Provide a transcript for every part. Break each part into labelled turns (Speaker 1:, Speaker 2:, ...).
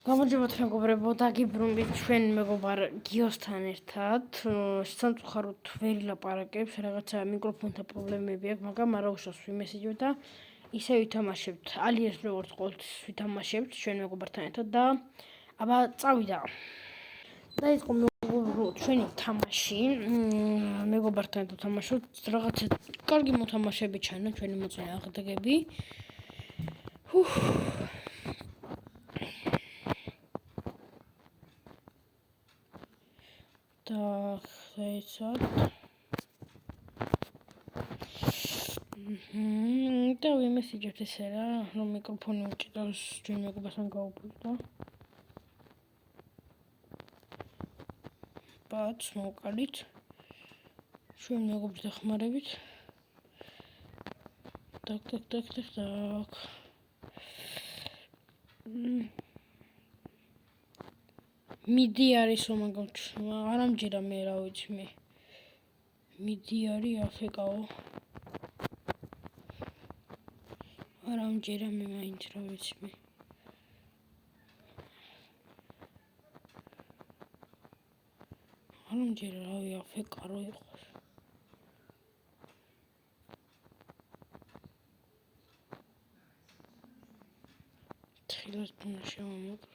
Speaker 1: გამარჯობათ მეგობრებო, დაგიბრუნდით ჩვენ მეგობარ გიოსთან ერთად. სამწუხაროდ ვერ ილაპარაკებს, რაღაცა მიკროფონთან პრობლემები აქვს, მაგრამ არა უშავს ვიმესიჯებ და ისე ვითამაშებთ. ალიას როგორც ყოველთვის ვითამაშებთ ჩვენ მეგობართან ერთად და აბა წავიდა. დაიწყო მეგობრებო ჩვენი თამაში. მეგობართან ერთად თამაშობთ, რაღაცა კარგი მოთამაშეები ჩანა ჩვენი მოწინე აღდგები. და ხეცად და ვიმესიჯებთ ესე რა, რომ მიკროფონი უჭირავს ჩვენ მეგობართან გაუბრუნდა. ბაც მოვყალით ჩვენ მეგობრს დახმარებით. დაკ. მიდი არის მაგალ არ ამჯერა მე რა ვიცი მე. მიდი არის აფეკაო. არ ამჯერა მე მაინც რა ვიცი მე. არ ამჯერა რავი აფეკარო იყოს. თხილას უნდა შევამოკლე.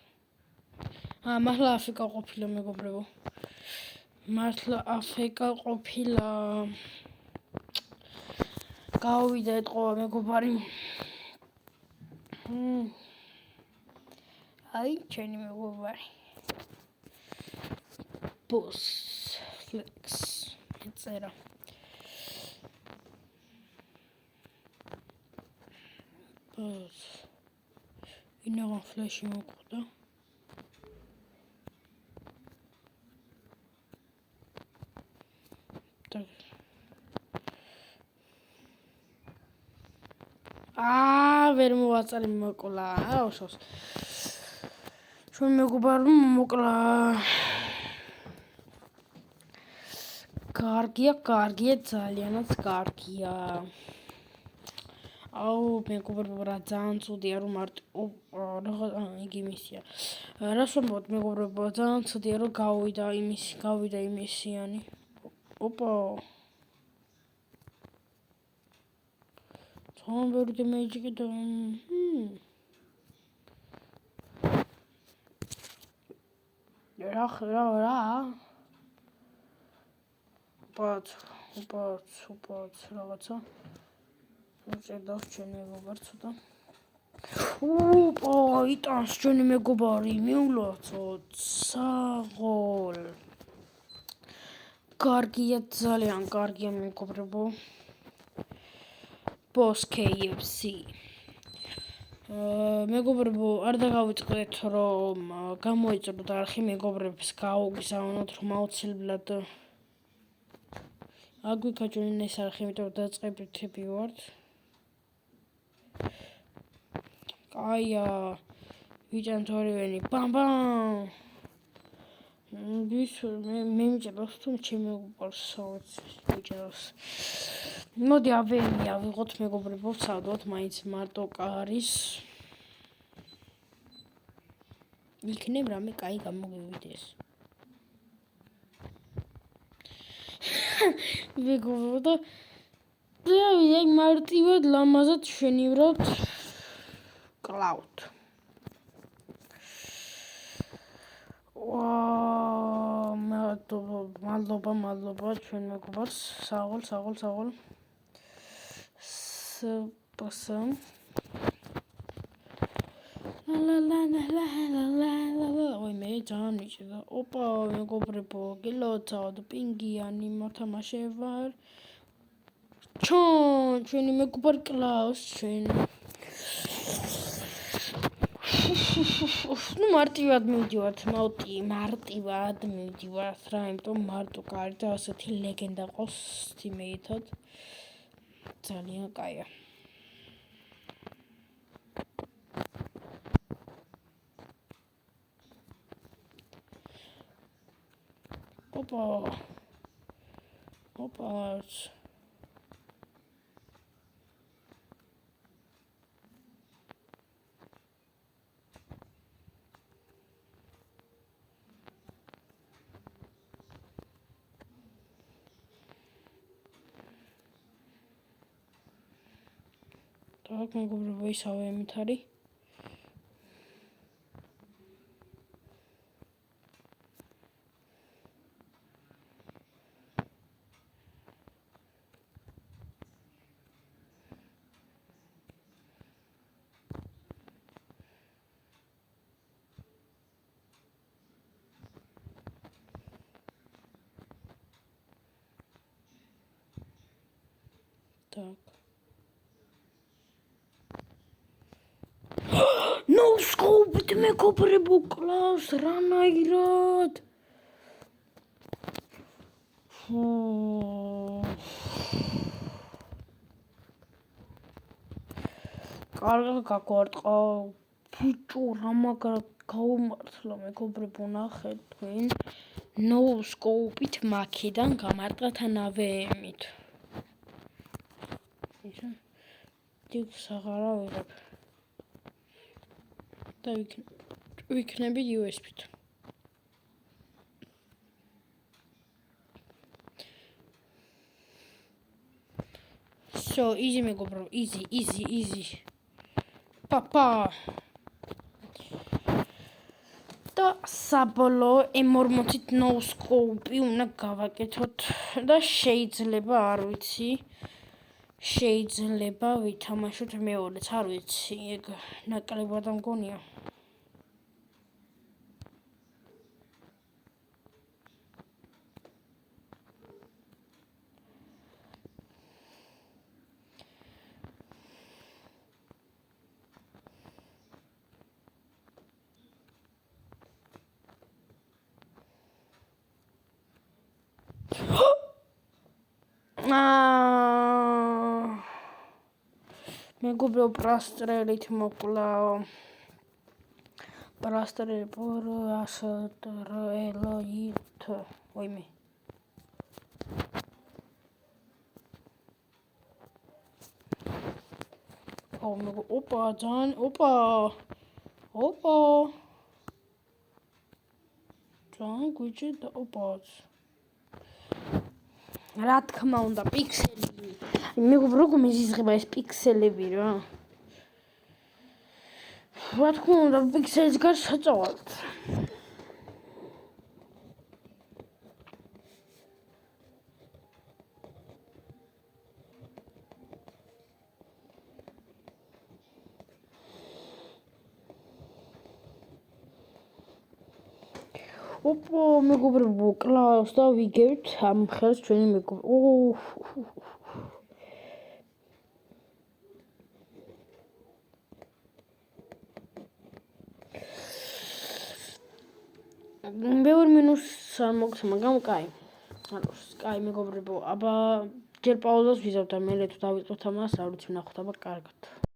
Speaker 1: მართლა აფეკა ყოფილა მეგობრებო. მართლა აფეკა ყოფილა. გავიდა ეთყობა მეგობარი. აი ჩვენი მეგობარი. Boss Flex წერა. Boss ვინაღამ ფლეში მოკვდა. ვერ მოვაწარე მოკლა. აუშავს. ჩვენ მეგობარმა მოკლა. კარგია, ძალიანაც კარგია. აუ, მეგობრებო, რა ძალიან ცუდია რომ იგი მისია. რას ვამბობთ მეგობრებო, ძალიან ცუდია რომ გავიდა იმისიანი. ოპა. ძალიან ბევრი დემეიჯი კიდე. რა? უპაც რაღაცა. უჭერდავს ჩვენ მეგობარს ცოტა. იტანს ჩვენი მეგობარი, მიულოცოთ საღოლ. კარგია, ძალიან კარგია მეგობრებო. Boss KFC. მეგობრებო, არ დაგავიწყდეთ რომ გამოიწოდოთ არხი მეგობრებს გაუგზავნოთ რომ აუცილებლად აგვიქაჭუნენ ეს არხი, იმიტომ რომ დაწყებითები ვართ. კაია, ვიჭამთ ორივენი, ბამ. მე მიჭერავს თუ ჩემი მეგობარს ვიჭერავს. მოდი ავერია ვიღოთ მეგობრებო, ვცადოთ მაინც მარტო კარის. იქნებ რამე კაი გამოგივიდეს. მეგობრებო და აი მარტივად ლამაზად შენივრავთ კლაუდ. მადლობა ჩვენ მეგობარს. საღოლ. სპასო. ой მე ძალიან მიჭირდა. ოპა მეგობრებო, გილოცავთ პინგიანი მოთამაშე ვარ. ჩვენი მეგობარი კლაუს ჩვენ. მარტივად მივდივართ, რა, იმიტომ მარტო კარი და ასეთი ლეგენდა ყავს თიმეითად. ძალიან კაია. ოპა. Так, მეგობრებო, ისავე ამით არის. Так. No scope-ით მეგობრებო, კლავს რანაირად? კარგად გაგვარტყა. ბიჭო, რა მაგრად გაუმართლა მეგობრებო, ნახეთ თქვენ. No scope-ით მაქედან გამარტყათა ნავეებით. ისა დიქს აღარა ვიღებ. და ვიქნები USB-ით. So, easy მეგობრო, easy. Papa. და საბოლოო M40-ით no scope-ი უნდა გავაკეთოთ და შეიძლება, არ ვიცი, შეიძლება ვითამაშოთ მეორეც, არ ვიცი, ეგ ნაკლებად მგონია. მეგობრებო, პრასტრელით მოკვლაო. პრასტრელი პრასტრელით. ვაიმე. ოპა, ძალიან, ოპა. ძალიან გვიჭირდა, ოპაც. რა თქმა უნდა, პიქსელები. მეგობრებო, როგორ მეზიზღება ეს პიქსელები რა? რა თქმა უნდა, პიქსელის გარს საწავალთ. ოპა, მეგობრებო, კლავს და ვიგებთ ამ ხელს ჩვენი მეგობრებო. ბევრი მინუსს არ მოგცა, მაგრამ კაი. კაი მეგობრებო, აბა ჯერ პაუზას ვიზავთ და მერე თუ დავიწყოთ ამას, არ ვიცი, ვნახოთ, აბა კარგად.